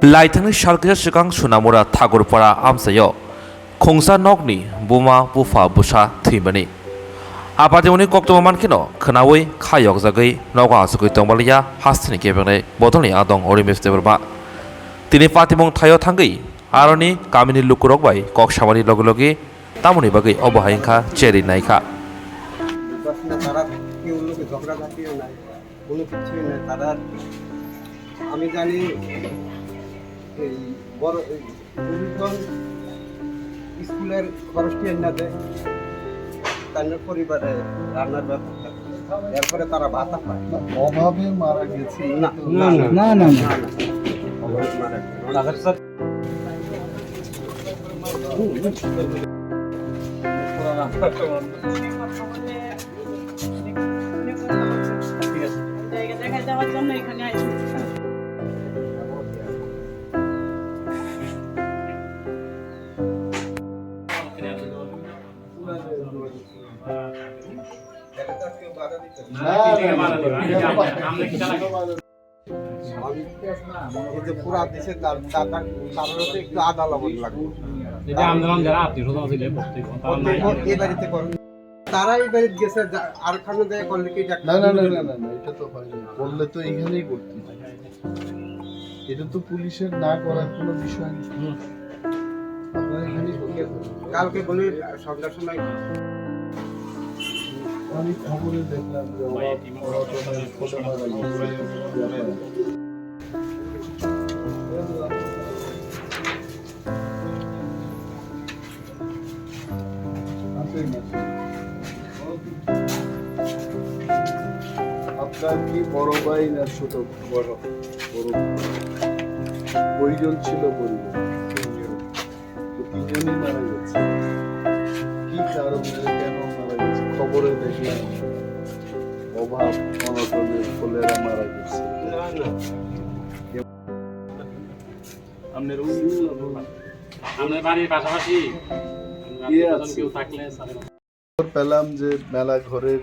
लाइथांनि सालकेजा सिगां सुनामुरा थागरपारा आमसायाव खंसा नगनि बुमा बुफा बुसा थैमानि आबादेवनि कक्टमा मानखिनो खोनावै खायक जागै नगा आसुगै दंबालिया हास्तिनि केबेंनाय बदलनि आदं अरिमेस देबरबा तिनि पातिमुं थायो थांगै आरनि गामिनि लुकुरक बाय कक सामानि लगे लगे तामुनि बागै अबहायखा चेरि नायखा তারা কেউ লোকে ঝগড়াঝাটিও নাই, কোনো কিছুই নাই। তারা আমি জানি এই বড় গুরুজন স্কুলের খরচটি এনে দেয়, তাদের পরিবারে রান্নার ব্যাপার থাকে, এরপরে তারা ভাতা পায়। অভাবে মারা গেছে না না না না না অভাবে মারা গেছে। দেখা যাওয়ার জন্য এখানে আসি। পুরা দেশে একটু আদা লবণ লাগবে। এই বাড়িতে করেন, তারা এই বাড়িতে গেছে আর খানে দেয় করলে কি না না না না না না, এটা তো হয় না। করলে তো এখানেই করতে হয়। এটা তো পুলিশের না করার কোনো বিষয় নেই। আপনারা এখানেই করতে হবে। কালকে বলি সন্ধ্যার সময় আমি খবরে দেখলাম যে আপনার কি বড় ভাই না ছোট? বড় বড়। কয়জন ছিল পরিবার? তিনজনই মারা গেছে। কি কারণে, কেন মারা গেছে? খবরে দেখলাম অভাব অনটনের ফলে এরা মারা গেছে। পেলাম যে মেলা ঘরের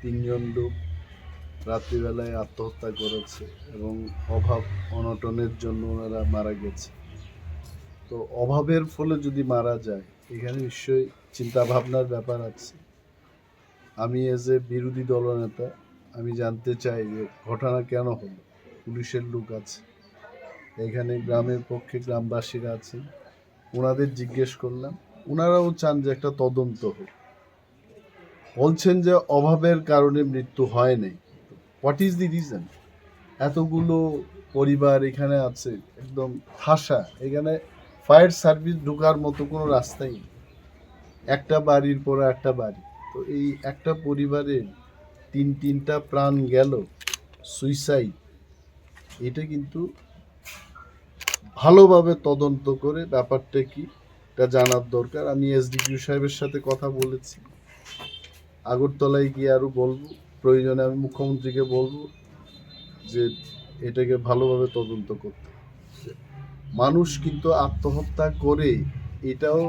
তিনজন লোক রাত্রিবেলায় আত্মহত্যা করেছে এবং অভাব অনটনের জন্য ওনারা মারা গেছে। তো অভাবের ফলে যদি মারা যায়, এখানে নিশ্চয়ই চিন্তা ভাবনার ব্যাপার আছে। আমি এজ এ বিরোধী দলনেতা আমি জানতে চাই যে ঘটনা কেন হলো। পুলিশের লোক আছে এখানে, গ্রামের পক্ষে গ্রামবাসীরা আছেন, ওনাদের জিজ্ঞেস করলাম, ওনারাও চান যে একটা তদন্ত হোক। বলছেন যে অভাবের কারণে মৃত্যু হয় নাই। What is the reason? এতগুলো পরিবার এখানে আছে, একদম ঠাসা, এখানে ফায়ার সার্ভিস ঢোকার মতো কোনো রাস্তাই নেই, একটা বাড়ির পর একটা বাড়ি। তো এই একটা পরিবারের তিনটা প্রাণ গেল, সুইসাইড। এটা কিন্তু ভালোভাবে তদন্ত করে ব্যাপারটা কি এটা জানার দরকার। আমি এসডিপিও সাহেবের সাথে কথা বলেছি, আগরতলায় গিয়ে আরও বলবো, প্রয়োজনে আমি মুখ্যমন্ত্রীকে বলবো যে এটাকে ভালোভাবে তদন্ত করতে। মানুষ কিন্তু আত্মহত্যা করে, এটাও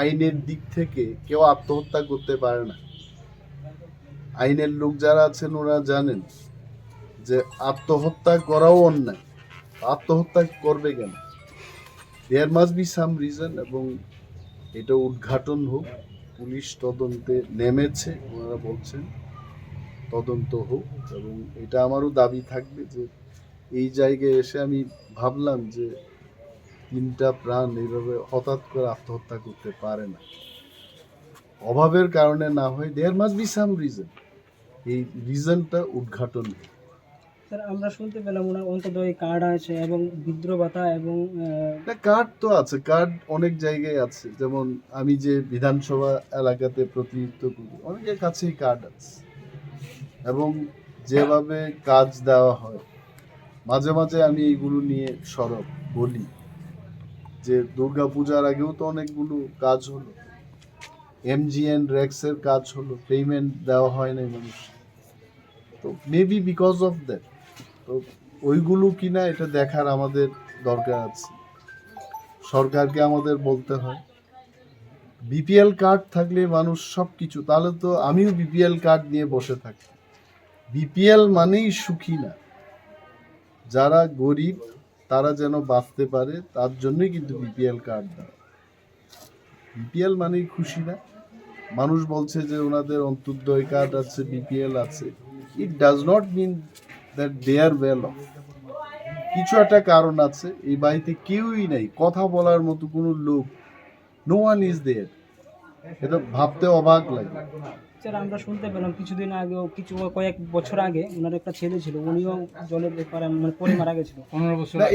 আইনের দিক থেকে কেউ আত্মহত্যা করতে পারে না। আইনের লোক যারা আছেন ওরা জানেন যে আত্মহত্যা করাও অন্যায়। আত্মহত্যা করবে কেন? There must be some reason, এবং এটা উদ্ঘাটন হোক। পুলিশ তদন্তে নেমেছে, ওনারা বলছেন তদন্ত হোক, এবং এটা আমারও দাবি থাকবে যে এই জায়গায় এসে আমি ভাবলাম যে তিনটা প্রাণ এইভাবে হঠাৎ করে আত্মহত্যা করতে পারে না, অভাবের কারণে না হয়। There must be some reason, এই রিজনটা উদ্ঘাটন হোক। স্যার, আমরা শুনতে পেলাম ওনার অন্তত এই কার্ড আছে এবং বিদ্রোহ ভাতা এবং কার্ড তো আছে, কার্ড অনেক জায়গায় আছে। যেমন আমি যে বিধানসভা এলাকাতে প্রতিনিধিত্ব করি, অনেকের কাছেই কার্ড আছে, এবং যেভাবে কাজ দেওয়া হয়, মাঝে মাঝে আমি এইগুলো নিয়ে সরব বলি যে দুর্গা পূজার আগেও তো অনেকগুলো কাজ হলো, এমজিএন রেক্সের কাজ হলো, পেমেন্ট দেওয়া হয় নাই মানুষ। তো মেবি বিকজ অফ দ্যাট। তো ওইগুলো কিনা এটা দেখার আমাদের দরকার আছে। সরকারকে আমাদের বলতে হয়, বিপিএল কার্ড থাকলে মানুষ সব কিছু, তাহলে তো আমিও বিপিএল কার্ড নিয়ে বসে থাকি। বিপিএল মানেই সুখী না, যারা গরিব তারা যেন বাঁচতে পারে তার জন্যই কিন্তু বিপিএল কার্ড দেয়। বিপিএল মানেই খুশি না। মানুষ বলছে যে ওনাদের অন্তর্দয় কার্ড আছে, বিপিএল আছে, it does not mean that they are well off. কিছু একটা কারণ আছে, এই বাড়িতে কেউই নেই, কথা বলার মতো কোনো লোক, নো ওয়ান ইজ দেয়ার। এটা ভাবতে অবাক লাগে। স্যার আমরা শুনতে পেলাম কিছুদিন আগেও কয়েক বছর আগে ওনার একটা ছেলে ছিল, উনিও জলের ব্যাপারে মানে পড়ে মারা গেছিল। না,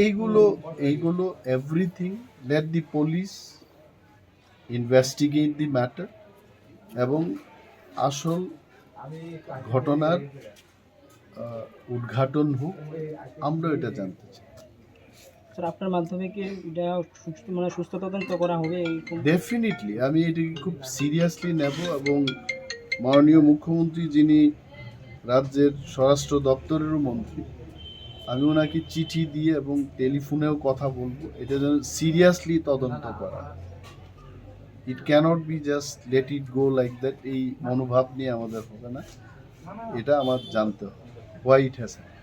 এইগুলো everything late the police investigate the matter এবং আসল ঘটনার উদ্ঘাটন হোক, আমরা এটা জানতে চাই। স্যার আপনার মাধ্যমে কি এটা সুস্থ তদন্ত করা হবে? ডেফিনেটলি আমি এটাকে খুব সিরিয়াসলি নেব এবং মাননীয় মুখ্যমন্ত্রী, যিনি রাজ্যের স্বরাষ্ট্র দপ্তরেরও মন্ত্রী, আমি ওনাকে চিঠি দিয়ে এবং টেলিফোনেও কথা বলবো, এটা যেন সিরিয়াসলি তদন্ত করা। It cannot be just let it go like that. এই মনোভাব নিয়ে আমাদের হবে না, এটা আমার জানতে হবে হোয়াই ইট হ্যাজ হ্যাপেন্ড।